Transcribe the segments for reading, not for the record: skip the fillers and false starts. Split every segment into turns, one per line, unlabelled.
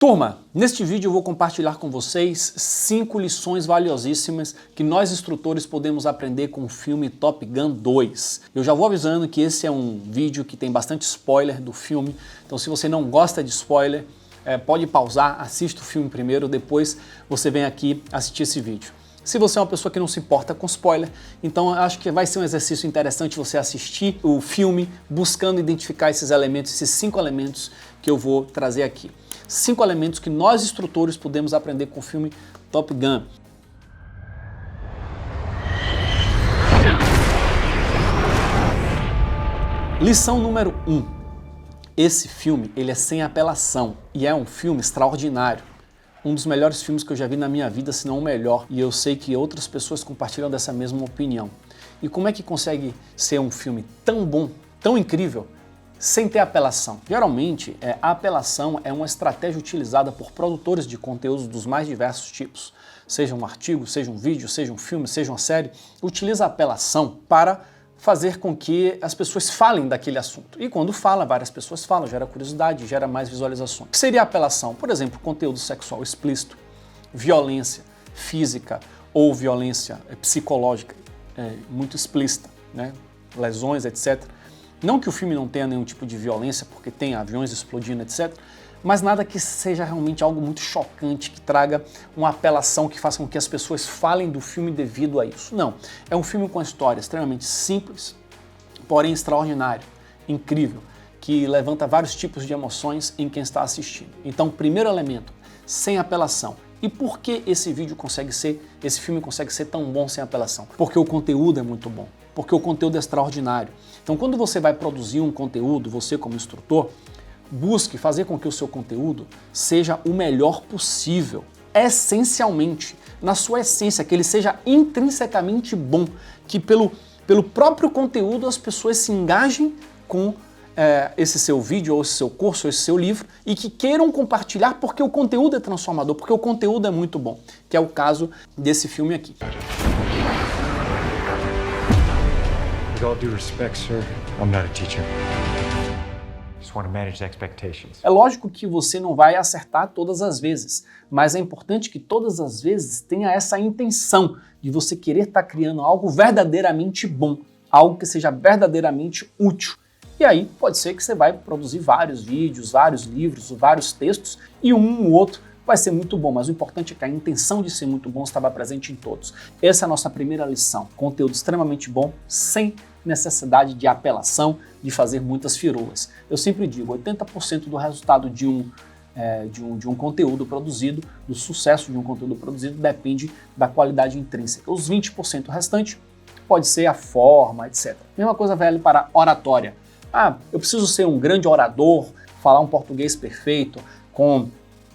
Turma, neste vídeo eu vou compartilhar com vocês 5 lições valiosíssimas que nós instrutores podemos aprender com o filme Top Gun 2. Eu já vou avisando que esse é um vídeo que tem bastante spoiler do filme, então se você não gosta de spoiler, pode pausar, assista o filme primeiro, depois você vem aqui assistir esse vídeo. Se você é uma pessoa que não se importa com spoiler, então eu acho que vai ser um exercício interessante você assistir o filme buscando identificar esses elementos, esses 5 elementos que eu vou trazer aqui. 5 elementos que nós instrutores podemos aprender com o filme Top Gun. Lição número 1. Esse filme ele é sem apelação e é um filme extraordinário. Um dos melhores filmes que eu já vi na minha vida, se não o melhor, e eu sei que outras pessoas compartilham dessa mesma opinião. E como é que consegue ser um filme tão bom, tão incrível, sem ter apelação? Geralmente, a apelação é uma estratégia utilizada por produtores de conteúdos dos mais diversos tipos. Seja um artigo, seja um vídeo, seja um filme, seja uma série, utiliza a apelação para fazer com que as pessoas falem daquele assunto. E quando fala, várias pessoas falam, gera curiosidade, gera mais visualizações. O que seria a apelação? Por exemplo, conteúdo sexual explícito, violência física ou violência psicológica muito explícita, né? Lesões, etc. Não que o filme não tenha nenhum tipo de violência, porque tem aviões explodindo, etc., mas nada que seja realmente algo muito chocante, que traga uma apelação que faça com que as pessoas falem do filme devido a isso. Não, é um filme com uma história extremamente simples, porém extraordinário, incrível, que levanta vários tipos de emoções em quem está assistindo. Então, primeiro elemento, sem apelação. E por que esse filme consegue ser tão bom sem apelação? Porque o conteúdo é muito bom, porque o conteúdo é extraordinário. Então, quando você vai produzir um conteúdo, você como instrutor, busque fazer com que o seu conteúdo seja o melhor possível, essencialmente, na sua essência, que ele seja intrinsecamente bom, que pelo próprio conteúdo as pessoas se engajem com esse seu vídeo, ou esse seu curso, ou esse seu livro, e que queiram compartilhar porque o conteúdo é transformador, porque o conteúdo é muito bom, que é o caso desse filme aqui.
With all due respect, sir, I'm not a teacher. Just want to manage expectations.
É lógico que você não vai acertar todas as vezes, mas é importante que todas as vezes tenha essa intenção de você querer estar criando algo verdadeiramente bom, algo que seja verdadeiramente útil. E aí pode ser que você vai produzir vários vídeos, vários livros, vários textos e um ou outro vai ser muito bom, mas o importante é que a intenção de ser muito bom estava presente em todos. Essa é a nossa primeira lição. Conteúdo extremamente bom, sem necessidade de apelação, de fazer muitas firulas. Eu sempre digo, 80% do resultado de um conteúdo produzido, do sucesso de um conteúdo produzido, depende da qualidade intrínseca. Os 20% restante pode ser a forma, etc. Mesma coisa vale para oratória. Eu preciso ser um grande orador, falar um português perfeito, com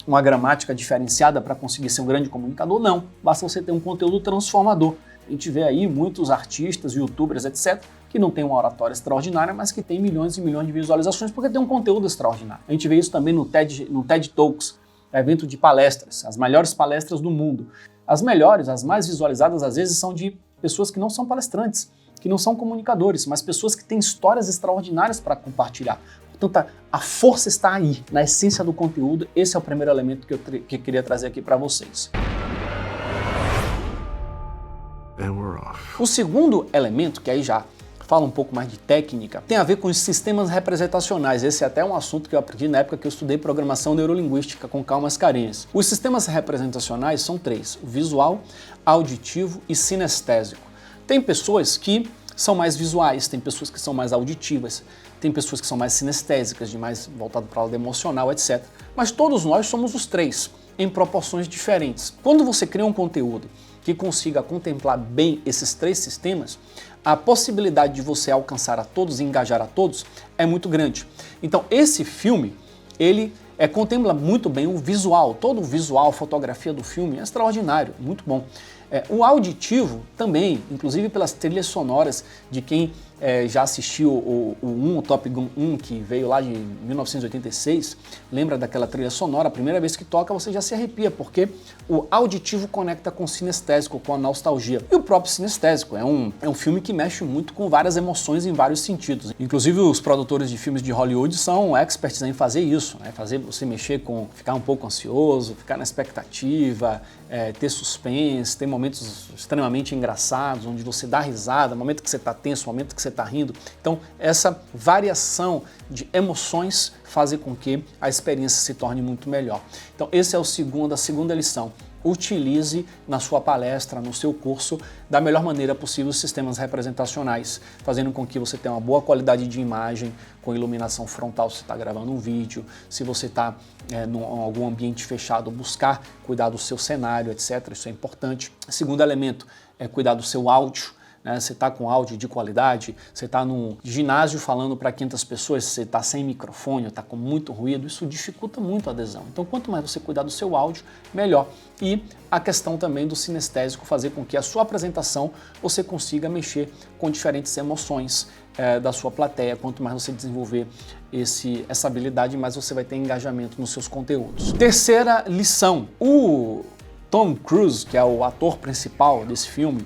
uma gramática diferenciada para conseguir ser um grande comunicador? Não, basta você ter um conteúdo transformador. A gente vê aí muitos artistas, youtubers, etc., que não tem uma oratória extraordinária, mas que tem milhões e milhões de visualizações porque tem um conteúdo extraordinário. A gente vê isso também no TED Talks, evento de palestras, as melhores palestras do mundo. As melhores, as mais visualizadas, às vezes são de pessoas que não são palestrantes, que não são comunicadores, mas pessoas que têm histórias extraordinárias para compartilhar. Portanto, a força está aí, na essência do conteúdo. Esse é o primeiro elemento que eu queria trazer aqui para vocês. O segundo elemento, que aí já fala um pouco mais de técnica, tem a ver com os sistemas representacionais. Esse é até um assunto que eu aprendi na época que eu estudei programação neurolinguística com Karl Mascarenhas. Os sistemas representacionais são 3, o visual, auditivo e sinestésico. Tem pessoas que são mais visuais, tem pessoas que são mais auditivas, tem pessoas que são mais sinestésicas, de mais voltado para o lado emocional, etc. Mas todos nós somos os 3, em proporções diferentes. Quando você cria um conteúdo que consiga contemplar bem esses 3 sistemas, a possibilidade de você alcançar a todos e engajar a todos é muito grande. Então esse filme, ele contempla muito bem o visual, todo o visual, a fotografia do filme é extraordinário, muito bom. O auditivo também, inclusive pelas trilhas sonoras de quem já assistiu o Top Gun 1, que veio lá de 1986, lembra daquela trilha sonora, a primeira vez que toca você já se arrepia, porque o auditivo conecta com o sinestésico, com a nostalgia. E o próprio sinestésico é um filme que mexe muito com várias emoções em vários sentidos. Inclusive os produtores de filmes de Hollywood são experts em fazer isso, né? Fazer você mexer com, ficar um pouco ansioso, ficar na expectativa, ter suspense, ter momentos extremamente engraçados, onde você dá risada, momento que você está tenso, momento que você está rindo. Então, essa variação de emoções faz com que a experiência se torne muito melhor. Então, esse é a segunda lição. Utilize na sua palestra, no seu curso, da melhor maneira possível os sistemas representacionais, fazendo com que você tenha uma boa qualidade de imagem, com iluminação frontal se está gravando um vídeo, se você está em algum ambiente fechado, buscar cuidar do seu cenário, etc. Isso é importante. Segundo elemento é cuidar do seu áudio. Você está com áudio de qualidade, você está num ginásio falando para 500 pessoas, você está sem microfone, está com muito ruído, isso dificulta muito a adesão. Então, quanto mais você cuidar do seu áudio, melhor. E a questão também do sinestésico, fazer com que a sua apresentação você consiga mexer com diferentes emoções da sua plateia. Quanto mais você desenvolver essa habilidade, mais você vai ter engajamento nos seus conteúdos. Terceira lição, o Tom Cruise, que é o ator principal desse filme,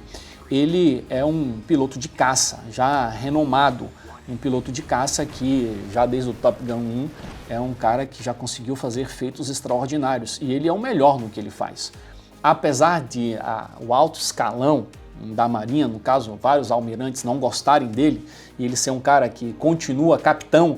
ele é um piloto de caça, já renomado, um piloto de caça que já desde o Top Gun 1 é um cara que já conseguiu fazer feitos extraordinários e ele é o melhor no que ele faz. Apesar de o alto escalão da Marinha, no caso, vários almirantes não gostarem dele e ele ser um cara que continua capitão,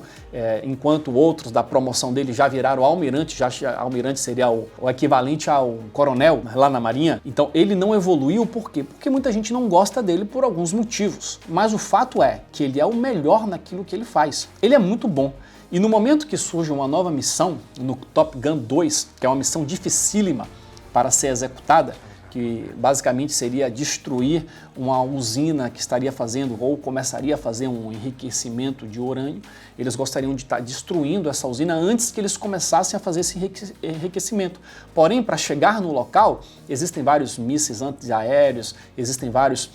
enquanto outros da promoção dele já viraram almirante, almirante seria o equivalente ao coronel lá na Marinha. Então ele não evoluiu, por quê? Porque muita gente não gosta dele por alguns motivos. Mas o fato é que ele é o melhor naquilo que ele faz. Ele é muito bom. E no momento que surge uma nova missão, no Top Gun 2, que é uma missão dificílima para ser executada, que basicamente seria destruir uma usina que estaria fazendo ou começaria a fazer um enriquecimento de urânio. Eles gostariam de estar destruindo essa usina antes que eles começassem a fazer esse enriquecimento. Porém, para chegar no local, existem vários mísseis antiaéreos, existem vários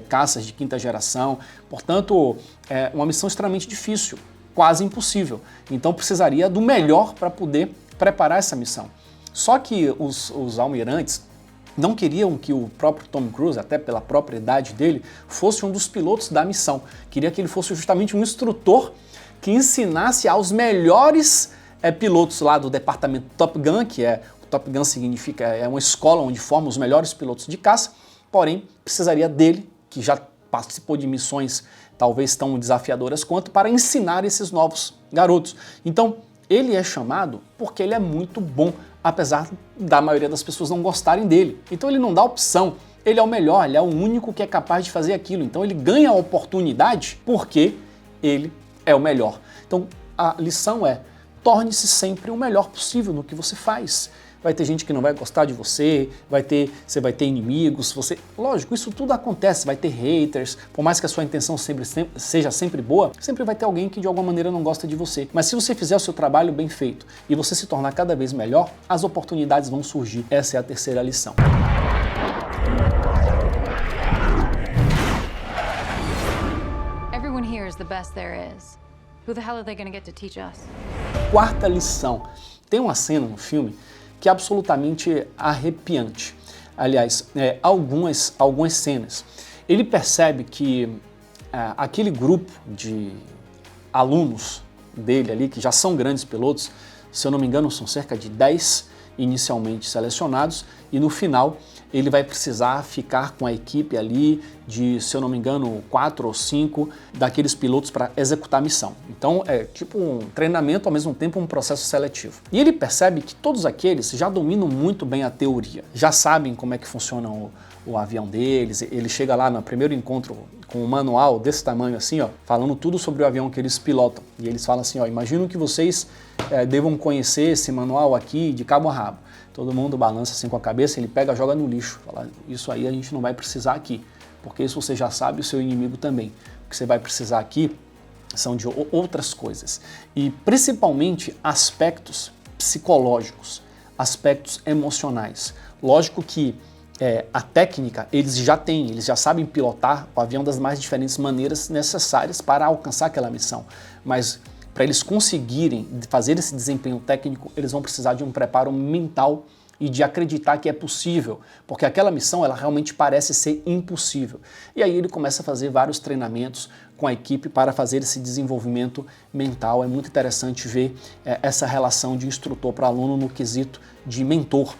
caças de quinta geração. Portanto, é uma missão extremamente difícil, quase impossível. Então precisaria do melhor para poder preparar essa missão. Só que os almirantes não queriam que o próprio Tom Cruise, até pela própria idade dele, fosse um dos pilotos da missão. Queria que ele fosse justamente um instrutor que ensinasse aos melhores pilotos lá do departamento Top Gun, o Top Gun significa, é uma escola onde formam os melhores pilotos de caça, porém precisaria dele, que já participou de missões talvez tão desafiadoras quanto, para ensinar esses novos garotos. Então, ele é chamado porque ele é muito bom, apesar da maioria das pessoas não gostarem dele. Então ele não dá opção, ele é o melhor, ele é o único que é capaz de fazer aquilo. Então ele ganha a oportunidade porque ele é o melhor. Então a lição é, torne-se sempre o melhor possível no que você faz. Vai ter gente que não vai gostar de você, você vai ter inimigos, lógico, isso tudo acontece, vai ter haters, por mais que a sua intenção seja sempre boa, sempre vai ter alguém que de alguma maneira não gosta de você. Mas se você fizer o seu trabalho bem feito e você se tornar cada vez melhor, as oportunidades vão surgir. Essa é a terceira lição.
Everyone here is the best there is. Who the hell are they going to get to teach us?
Quarta lição. Tem uma cena no filme que é absolutamente arrepiante. Aliás, algumas cenas. Ele percebe que aquele grupo de alunos dele ali, que já são grandes pilotos, se eu não me engano são cerca de 10 inicialmente selecionados, e no final ele vai precisar ficar com a equipe ali de, se eu não me engano, 4 ou 5 daqueles pilotos para executar a missão. Então é tipo um treinamento, ao mesmo tempo um processo seletivo. E ele percebe que todos aqueles já dominam muito bem a teoria, já sabem como é que funciona o avião deles. Ele chega lá no primeiro encontro com um manual desse tamanho assim, ó, falando tudo sobre o avião que eles pilotam. E eles falam assim, ó, imagino que vocês devam conhecer esse manual aqui de cabo a rabo. Todo mundo balança assim com a cabeça, ele pega e joga no lixo. Fala, isso aí a gente não vai precisar aqui, porque isso você já sabe, o seu inimigo também. O que você vai precisar aqui são de outras coisas. E principalmente aspectos psicológicos, aspectos emocionais. Lógico que a técnica eles já têm, eles já sabem pilotar o avião das mais diferentes maneiras necessárias para alcançar aquela missão. Mas para eles conseguirem fazer esse desempenho técnico, eles vão precisar de um preparo mental e de acreditar que é possível, porque aquela missão ela realmente parece ser impossível. E aí ele começa a fazer vários treinamentos com a equipe para fazer esse desenvolvimento mental. É muito interessante ver essa relação de instrutor para aluno no quesito de mentor,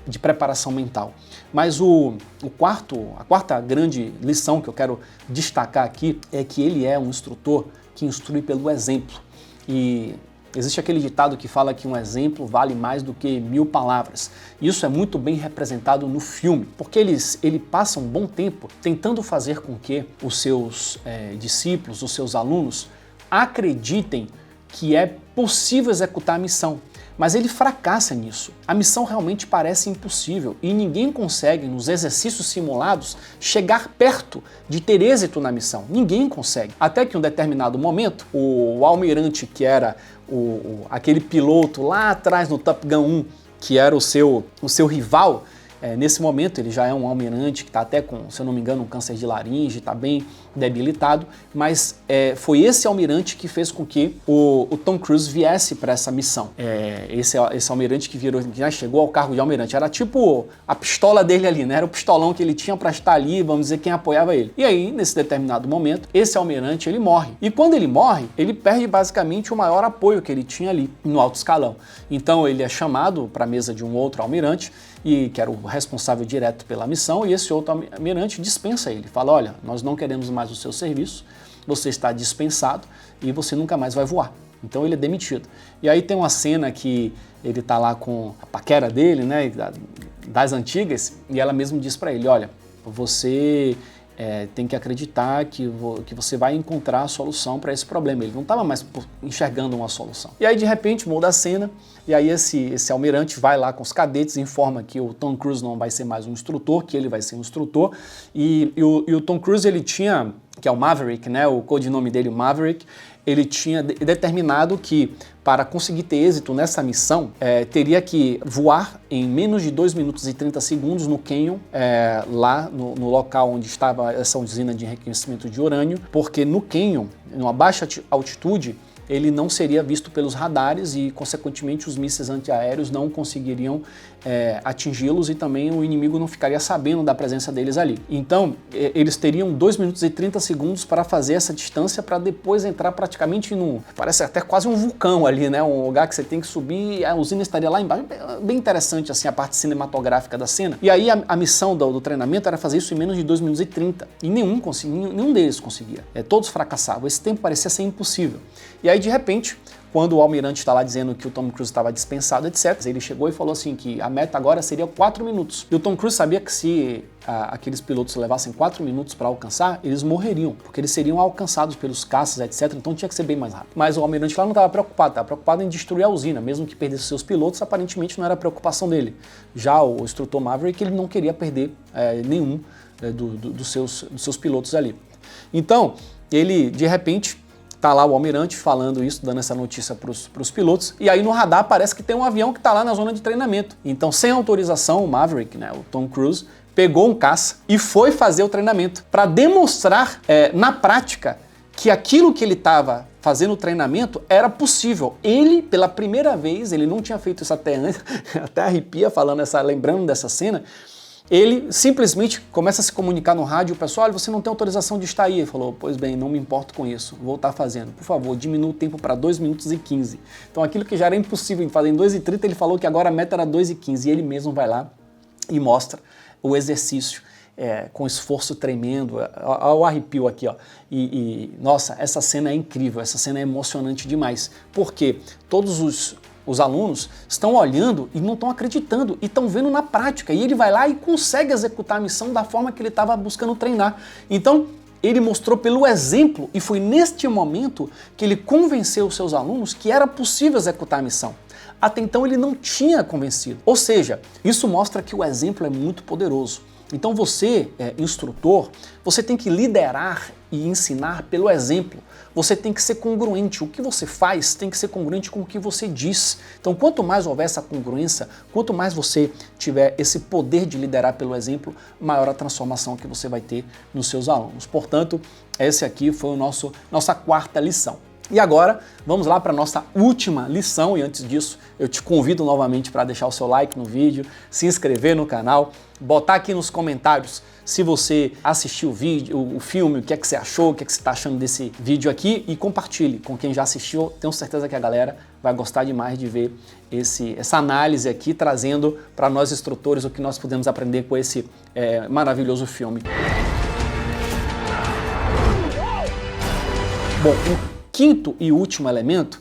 de preparação mental. Mas a quarta grande lição que eu quero destacar aqui é que ele é um instrutor que instrui pelo exemplo. E existe aquele ditado que fala que um exemplo vale mais do que 1000 palavras. Isso é muito bem representado no filme, porque ele passa um bom tempo tentando fazer com que os seus discípulos, os seus alunos, acreditem que é possível executar a missão. Mas ele fracassa nisso. A missão realmente parece impossível e ninguém consegue, nos exercícios simulados, chegar perto de ter êxito na missão. Ninguém consegue. Até que em um determinado momento, o almirante, que era aquele piloto lá atrás no Top Gun 1, que era o seu rival, nesse momento ele já é um almirante que está até com, se eu não me engano, um câncer de laringe, está bem debilitado, mas foi esse almirante que fez com que o Tom Cruise viesse para essa missão. Esse almirante que já chegou ao cargo de almirante, era tipo a pistola dele ali, né? Era o pistolão que ele tinha para estar ali, vamos dizer, quem apoiava ele. E aí, nesse determinado momento, esse almirante, ele morre. E quando ele morre, ele perde basicamente o maior apoio que ele tinha ali no alto escalão. Então ele é chamado para a mesa de um outro almirante, e que era o responsável direto pela missão, e esse outro almirante dispensa ele, fala: olha, nós não queremos mais o seu serviço, você está dispensado e você nunca mais vai voar. Então ele é demitido. E aí tem uma cena que ele está lá com a paquera dele, né, das antigas, e ela mesmo diz para ele: olha, você tem que acreditar que você vai encontrar a solução para esse problema. Ele não estava mais enxergando uma solução. E aí de repente muda a cena, e aí esse almirante vai lá com os cadetes, informa que o Tom Cruise não vai ser mais um instrutor, que ele vai ser um instrutor, e o Tom Cruise, ele tinha, que é o Maverick, né, o codinome dele, o Maverick, ele tinha determinado que para conseguir ter êxito nessa missão, teria que voar em menos de 2 minutos e 30 segundos no Canyon, lá no local onde estava essa usina de enriquecimento de urânio, porque no Canyon, numa baixa altitude, ele não seria visto pelos radares e, consequentemente, os mísseis antiaéreos não conseguiriam atingi-los e também o inimigo não ficaria sabendo da presença deles ali. Então, eles teriam 2 minutos e 30 segundos para fazer essa distância para depois entrar praticamente parece até quase um vulcão ali, né? Um lugar que você tem que subir e a usina estaria lá embaixo. Bem interessante, assim, a parte cinematográfica da cena. E aí a missão do treinamento era fazer isso em menos de 2 minutos e 30. E nenhum deles conseguia. Todos fracassavam. Esse tempo parecia ser impossível. E aí, de repente, quando o almirante está lá dizendo que o Tom Cruise estava dispensado, etc., ele chegou e falou assim que a meta agora seria 4 minutos. E o Tom Cruise sabia que se aqueles pilotos levassem 4 minutos para alcançar, eles morreriam, porque eles seriam alcançados pelos caças, etc., então tinha que ser bem mais rápido. Mas o almirante lá não estava preocupado em destruir a usina, mesmo que perdesse seus pilotos, aparentemente não era a preocupação dele. Já o instrutor Maverick, ele não queria perder nenhum dos seus pilotos ali. Então, ele, de repente, tá lá o almirante falando isso, dando essa notícia para os pilotos, e aí no radar parece que tem um avião que está lá na zona de treinamento. Então, sem autorização, o Maverick, né, o Tom Cruise, pegou um caça e foi fazer o treinamento para demonstrar na prática que aquilo que ele estava fazendo o treinamento era possível. Ele, pela primeira vez, ele não tinha feito isso até antes, até arrepia lembrando dessa cena. Ele simplesmente começa a se comunicar no rádio: o pessoal, olha, você não tem autorização de estar aí. Ele falou: pois bem, não me importo com isso, vou estar fazendo. Por favor, diminua o tempo para 2 minutos e 15. Então aquilo que já era impossível de fazer em 2 e 30, ele falou que agora a meta era 2 e 15. E ele mesmo vai lá e mostra o exercício com esforço tremendo. Olha o arrepio aqui, ó. Nossa, essa cena é incrível, essa cena é emocionante demais. Porque todos os alunos estão olhando e não estão acreditando e estão vendo na prática. E ele vai lá e consegue executar a missão da forma que ele estava buscando treinar. Então, ele mostrou pelo exemplo e foi neste momento que ele convenceu os seus alunos que era possível executar a missão. Até então ele não tinha convencido. Ou seja, isso mostra que o exemplo é muito poderoso. Então você, instrutor, você tem que liderar e ensinar pelo exemplo, você tem que ser congruente. O que você faz tem que ser congruente com o que você diz. Então, quanto mais houver essa congruência, quanto mais você tiver esse poder de liderar pelo exemplo, maior a transformação que você vai ter nos seus alunos. Portanto, esse aqui foi nossa quarta lição. E agora, vamos lá para a nossa última lição, e antes disso, eu te convido novamente para deixar o seu like no vídeo, se inscrever no canal, botar aqui nos comentários se você assistiu o filme, o que é que você achou, o que é que você está achando desse vídeo aqui, e compartilhe com quem já assistiu. Tenho certeza que a galera vai gostar demais de ver essa análise aqui, trazendo para nós instrutores o que nós podemos aprender com esse maravilhoso filme. Bom, o quinto e último elemento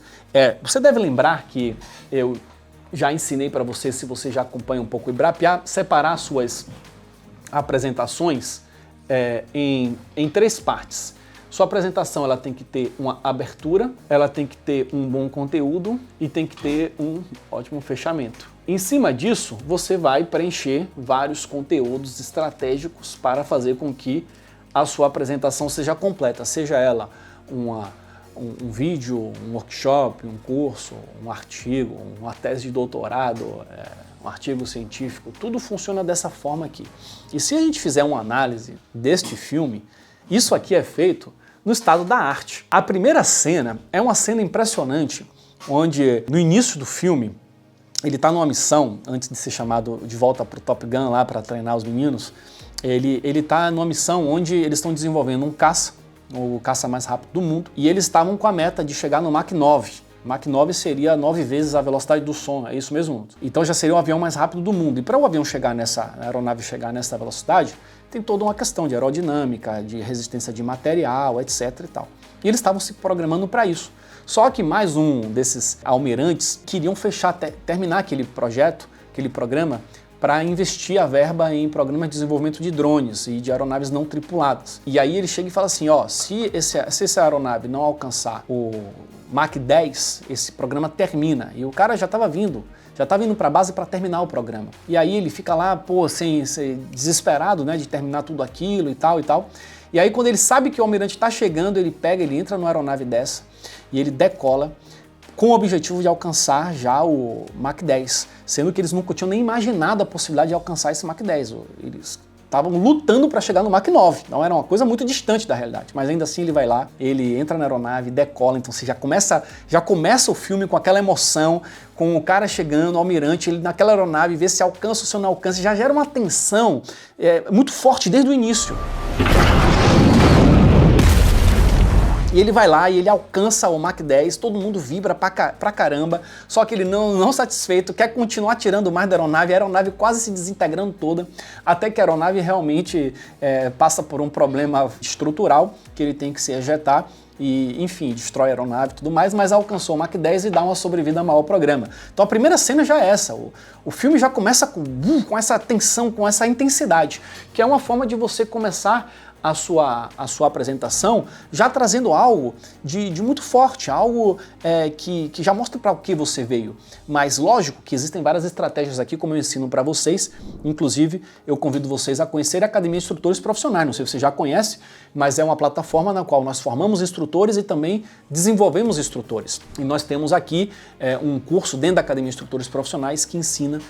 você deve lembrar que eu já ensinei para você, se você já acompanha um pouco o Ibrapiá, separar suas apresentações em 3 partes. Sua apresentação ela tem que ter uma abertura, ela tem que ter um bom conteúdo e tem que ter um ótimo fechamento. Em cima disso, você vai preencher vários conteúdos estratégicos para fazer com que a sua apresentação seja completa, seja ela um vídeo, um workshop, um curso, um artigo, uma tese de doutorado, um artigo científico, tudo funciona dessa forma aqui. E se a gente fizer uma análise deste filme, isso aqui é feito no estado da arte. A primeira cena é uma cena impressionante, onde no início do filme, ele está numa missão, antes de ser chamado de volta para o Top Gun lá para treinar os meninos, ele está numa missão onde eles estão desenvolvendo um caça, o caça mais rápido do mundo, e eles estavam com a meta de chegar no Mach 9. Mach 9 seria 9 vezes a velocidade do som, é isso mesmo? Então já seria o avião mais rápido do mundo. E para o avião chegar a aeronave chegar nessa velocidade, tem toda uma questão de aerodinâmica, de resistência de material, etc e tal. E eles estavam se programando para isso. Só que mais um desses almirantes queriam terminar aquele projeto, aquele programa, para investir a verba em programas de desenvolvimento de drones e de aeronaves não tripuladas. E aí ele chega e fala assim, ó, se essa aeronave não alcançar o Mach 10, esse programa termina. E o cara já estava vindo para a base para terminar o programa. E aí ele fica lá, pô, desesperado, né, de terminar tudo aquilo e tal e tal. E aí quando ele sabe que o almirante está chegando, ele entra numa aeronave dessa e ele decola com o objetivo de alcançar já o Mach 10, sendo que eles nunca tinham nem imaginado a possibilidade de alcançar esse Mach 10. Eles estavam lutando para chegar no Mach 9, então era uma coisa muito distante da realidade, mas ainda assim ele vai lá, ele entra na aeronave, decola, então você já começa o filme com aquela emoção, com o cara chegando, o almirante, ele naquela aeronave, vê se alcança ou se não alcança, já gera uma tensão muito forte desde o início. E ele vai lá e ele alcança o Mach 10, todo mundo vibra pra caramba, só que ele não satisfeito, quer continuar tirando mais da aeronave, a aeronave quase se desintegrando toda, até que a aeronave realmente passa por um problema estrutural, que ele tem que se ejetar, e enfim, destrói a aeronave e tudo mais, mas alcançou o Mach 10 e dá uma sobrevida maior ao programa. Então a primeira cena já é essa, o filme já começa com essa tensão, com essa intensidade, que é uma forma de você começar a sua apresentação já trazendo algo de muito forte, algo que já mostra para o que você veio. Mas lógico que existem várias estratégias aqui, como eu ensino para vocês, inclusive eu convido vocês a conhecer a Academia de Instrutores Profissionais, não sei se você já conhece, mas é uma plataforma na qual nós formamos instrutores e também desenvolvemos instrutores. E nós temos aqui um curso dentro da Academia de Instrutores Profissionais que ensina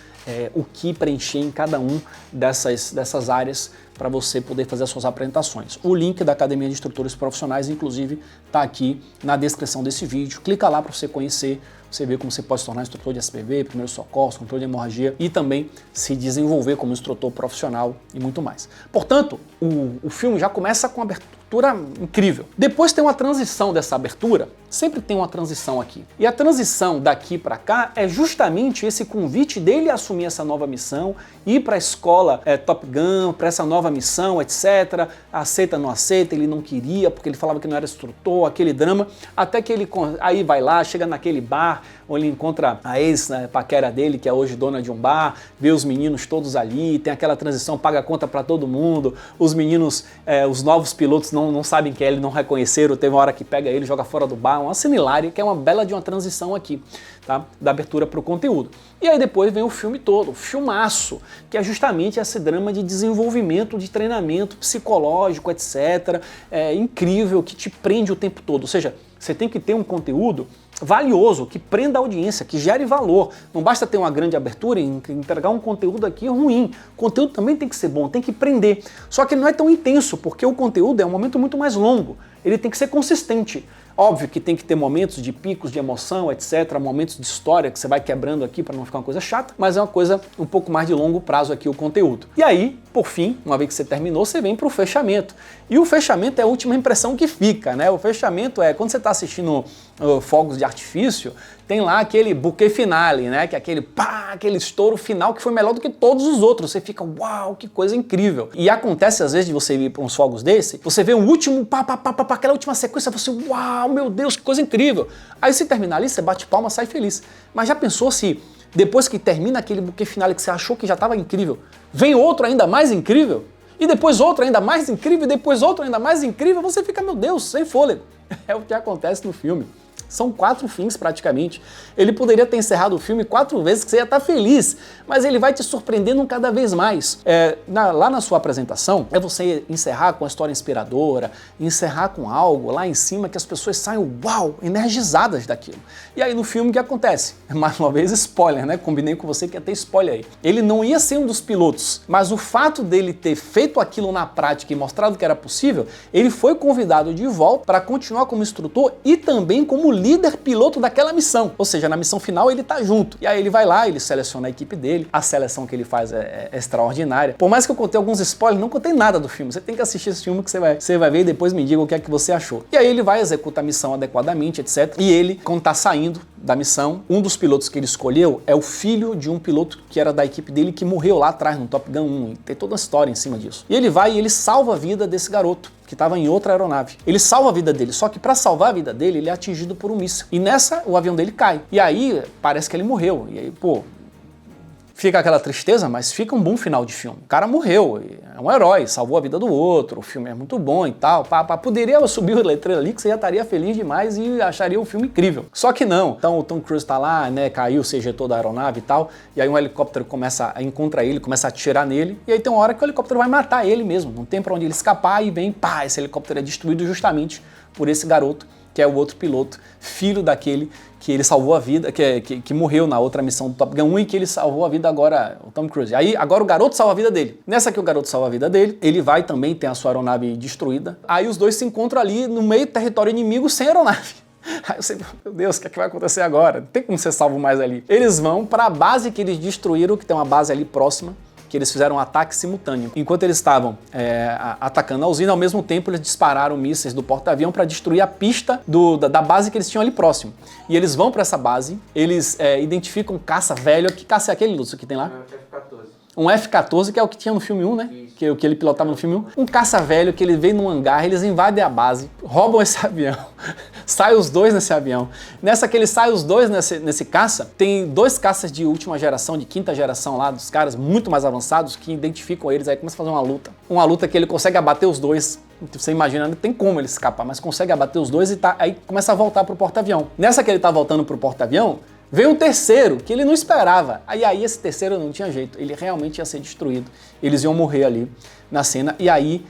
o que preencher em cada um dessas áreas para você poder fazer as suas apresentações. O link da Academia de Instrutores Profissionais, inclusive, está aqui na descrição desse vídeo. Clica lá para você conhecer, você ver como você pode se tornar instrutor de SPV, primeiros socorros, controle de hemorragia e também se desenvolver como instrutor profissional e muito mais. Portanto, o filme já começa com uma abertura incrível. Depois tem uma transição dessa abertura, sempre tem uma transição aqui. E a transição daqui para cá é justamente esse convite dele a assumir essa nova missão, ir para a escola Top Gun, para essa nova missão, etc. Aceita, não aceita, ele não queria porque ele falava que não era instrutor, aquele drama, até que ele aí vai lá, chega naquele bar, onde ele encontra a ex-paquera dele, que é hoje dona de um bar, vê os meninos todos ali, tem aquela transição, paga a conta pra todo mundo, os meninos, os novos pilotos não sabem que é ele, não reconheceram, teve uma hora que pega ele, joga fora do bar, uma cena hilária, que é uma bela de uma transição aqui, tá? Da abertura pro conteúdo. E aí depois vem o filme todo, o filmaço, que é justamente esse drama de desenvolvimento, de treinamento psicológico, etc. É incrível, que te prende o tempo todo. Ou seja, você tem que ter um conteúdo valioso, que prenda a audiência, que gere valor. Não basta ter uma grande abertura e entregar um conteúdo aqui ruim. O conteúdo também tem que ser bom, tem que prender. Só que ele não é tão intenso, porque o conteúdo é um momento muito mais longo. Ele tem que ser consistente. Óbvio que tem que ter momentos de picos de emoção, etc., momentos de história que você vai quebrando aqui para não ficar uma coisa chata, mas é uma coisa um pouco mais de longo prazo aqui o conteúdo. E aí, por fim, uma vez que você terminou, você vem para o fechamento. E o fechamento é a última impressão que fica, né? O fechamento é quando você está assistindo fogos de artifício, tem lá aquele buquê finale, né? Que é aquele pá, aquele estouro final que foi melhor do que todos os outros. Você fica, uau, que coisa incrível. E acontece às vezes de você ir para uns fogos desse, você vê o último pá, aquela última sequência, você, uau, meu Deus, que coisa incrível. Aí se terminar ali, você bate palma, sai feliz. Mas já pensou se depois que termina aquele buquê finale que você achou que já estava incrível, vem outro ainda mais incrível? E depois outro ainda mais incrível, e depois outro ainda mais incrível, você fica, meu Deus, sem fôlego. É o que acontece no filme. São 4 fins praticamente. Ele poderia ter encerrado o filme 4 vezes que você ia estar feliz, mas ele vai te surpreendendo cada vez mais. Lá na sua apresentação, é você encerrar com uma história inspiradora, encerrar com algo lá em cima que as pessoas saiam, uau, energizadas daquilo. E aí no filme o que acontece? Mais uma vez spoiler, né? Combinei com você que ia ter spoiler aí. Ele não ia ser um dos pilotos, mas o fato dele ter feito aquilo na prática e mostrado que era possível, ele foi convidado de volta para continuar como instrutor e também como líder piloto daquela missão. Ou seja, na missão final ele tá junto. E aí ele vai lá, ele seleciona a equipe dele, a seleção que ele faz é extraordinária. Por mais que eu contei alguns spoilers, não contei nada do filme. Você tem que assistir esse filme que você vai ver e depois me diga o que é que você achou. E aí ele vai executar a missão adequadamente, etc. E ele, quando tá saindo da missão, um dos pilotos que ele escolheu é o filho de um piloto que era da equipe dele que morreu lá atrás no Top Gun 1. E tem toda uma história em cima disso. E ele vai e ele salva a vida desse garoto que estava em outra aeronave. Ele salva a vida dele, só que para salvar a vida dele, ele é atingido por um míssil. E nessa, o avião dele cai. E aí, parece que ele morreu. E aí, pô, fica aquela tristeza, mas fica um bom final de filme. O cara morreu, é um herói, salvou a vida do outro, o filme é muito bom e tal. Poderia subir o letreiro ali que você já estaria feliz demais e acharia o filme incrível. Só que não. Então o Tom Cruise tá lá, né, caiu, se ejetou da aeronave e tal, e aí um helicóptero encontra ele, começa a atirar nele, e aí tem uma hora que o helicóptero vai matar ele mesmo. Não tem pra onde ele escapar e vem, pá, esse helicóptero é destruído justamente por esse garoto, que é o outro piloto, filho daquele que ele salvou a vida, que morreu na outra missão do Top Gun 1 e que ele salvou a vida agora, o Tom Cruise. Aí agora o garoto salva a vida dele. Nessa que o garoto salva a vida dele, ele vai também ter a sua aeronave destruída. Aí os dois se encontram ali no meio do território inimigo sem aeronave. Aí você, meu Deus, o que é que vai acontecer agora? Não tem como ser salvo mais ali. Eles vão para a base que eles destruíram, que tem uma base ali próxima, que eles fizeram um ataque simultâneo. Enquanto eles estavam atacando a usina, ao mesmo tempo eles dispararam mísseis do porta-avião para destruir a pista da base que eles tinham ali próximo. E eles vão para essa base, eles identificam um caça velho. Que caça é aquele, Lúcio, que tem lá? Um F-14, que é o que tinha no filme 1, né? Que é o que ele pilotava no filme 1. Um caça velho que ele veio num hangar, eles invadem a base, roubam esse avião, saem os dois nesse avião. Nessa que eles saem os dois nesse caça, tem 2 caças de última geração, de 5ª geração lá, dos caras muito mais avançados, que identificam eles, aí começa a fazer uma luta. Uma luta que ele consegue abater os dois. Você imagina, não tem como ele escapar, mas consegue abater os dois e aí começa a voltar pro porta-avião. Nessa que ele tá voltando pro porta-avião, veio um terceiro que ele não esperava. Aí esse terceiro não tinha jeito, ele realmente ia ser destruído. Eles iam morrer ali na cena. E aí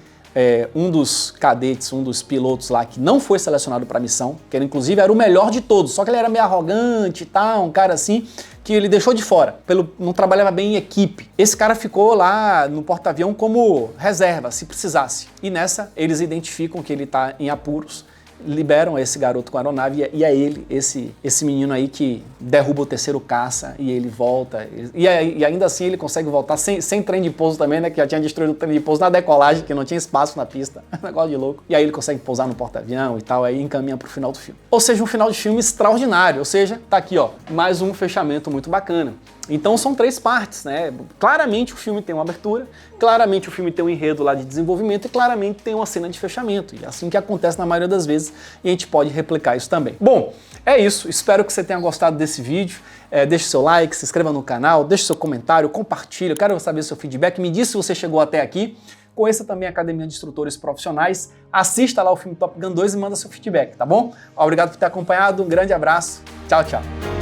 um dos cadetes, um dos pilotos lá que não foi selecionado para a missão, que ele, inclusive era o melhor de todos, só que ele era meio arrogante e tal, um cara assim, que ele deixou de fora, não trabalhava bem em equipe. Esse cara ficou lá no porta-avião como reserva, se precisasse. E nessa, eles identificam que ele está em apuros, liberam esse garoto com a aeronave e é ele, esse menino aí que derruba o terceiro caça e ele volta. E ainda assim ele consegue voltar sem trem de pouso também, né? Que já tinha destruído o trem de pouso na decolagem, que não tinha espaço na pista. Negócio de louco. E aí ele consegue pousar no porta-avião e tal, aí encaminha pro final do filme. Ou seja, um final de filme extraordinário. Ou seja, tá aqui, ó, mais um fechamento muito bacana. Então são 3 partes, né? Claramente o filme tem uma abertura, claramente o filme tem um enredo lá de desenvolvimento e claramente tem uma cena de fechamento. E é assim que acontece na maioria das vezes e a gente pode replicar isso também. Bom, é isso. Espero que você tenha gostado desse vídeo. Deixe seu like, se inscreva no canal, deixe seu comentário, compartilhe. Eu quero saber seu feedback. Me diz se você chegou até aqui. Conheça também a Academia de Instrutores Profissionais. Assista lá o filme Top Gun 2 e manda seu feedback, tá bom? Obrigado por ter acompanhado. Um grande abraço. Tchau, tchau.